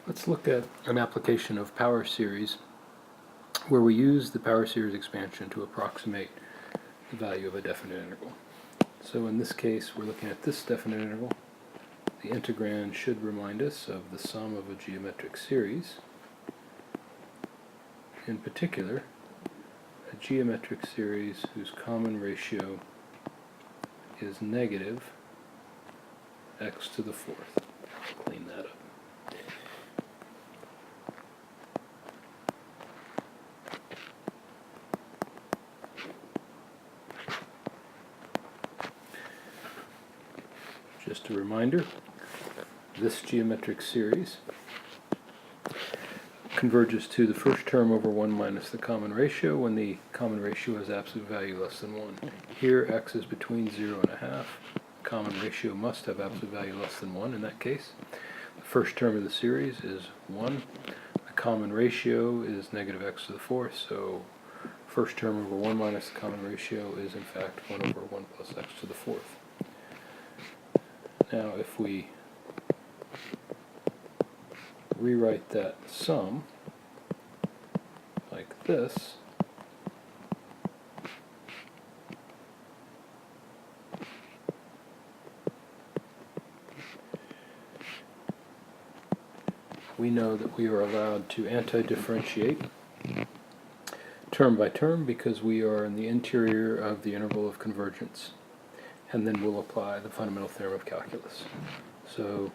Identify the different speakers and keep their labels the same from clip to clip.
Speaker 1: Let's look at an application of power series where we use the power series expansion to approximate the value of a definite integral. So in this case, we're looking at this definite integral. The integrand should remind us of the sum of a geometric series. In particular, a geometric series whose common ratio is negative x to the fourth. I'll clean that up. Just a reminder, this geometric series converges to the first term over 1 minus the common ratio when the common ratio has absolute value less than 1. Here x is between 0 and a half. Common ratio must have absolute value less than 1 in that case. The first term of the series is 1. The common ratio is negative x to the fourth, so first term over 1 minus the common ratio is in fact 1 over 1 plus x to the fourth. Now if we rewrite that sum like this, we know that we are allowed to anti-differentiate term by term because we are in the interior of the interval of convergence, and then we'll apply the fundamental theorem of calculus. So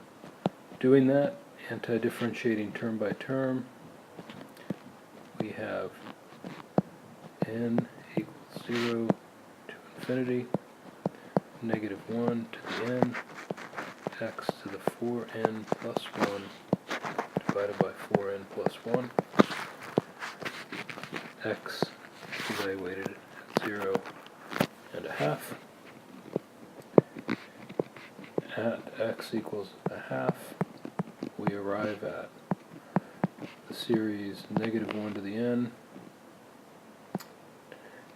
Speaker 1: doing that, anti-differentiating term by term, we have n equals 0 to infinity, negative 1 to the n, x to the 4n plus 1 divided by 4n plus 1, x evaluated at 0 and a half. At x equals a half, we arrive at the series negative 1 to the n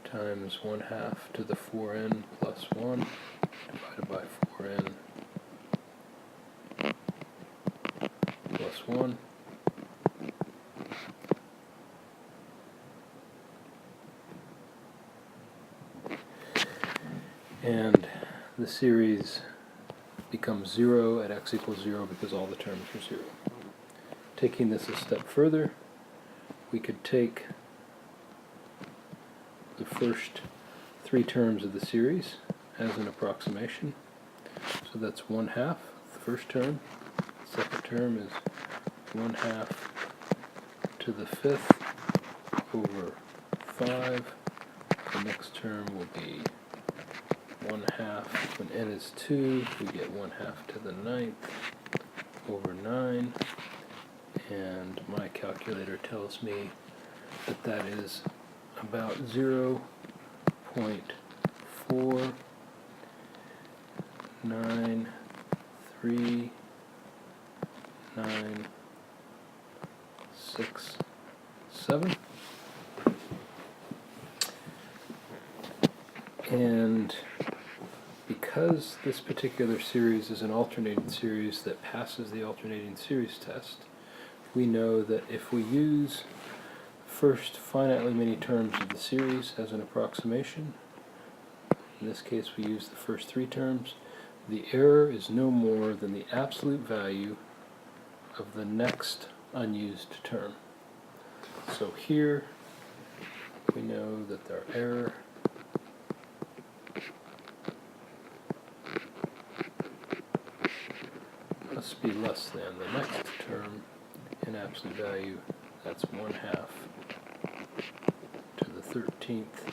Speaker 1: times 1 half to the 4n plus 1 divided by 4n plus 1. And the series becomes 0 at x equals 0 because all the terms are 0. Taking this a step further, we could take the first 3 terms of the series as an approximation. So that's 1 half, the first term. The second term is 1 half to the 5th over 5. The next term will be 1 half, when n is 2, we get 1 half to the 9th over 9, and my calculator tells me that that is about 0.493967. And because this particular series is an alternating series that passes the alternating series test, we know that if we use first finitely many terms of the series as an approximation, in this case we use the first 3 terms, the error is no more than the absolute value of the next unused term. So here we know that our error must be less than the next term in absolute value. That's 1 half to the 13th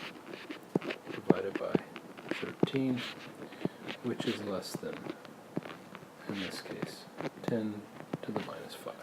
Speaker 1: divided by 13, which is less than, in this case, 10 to the minus 5.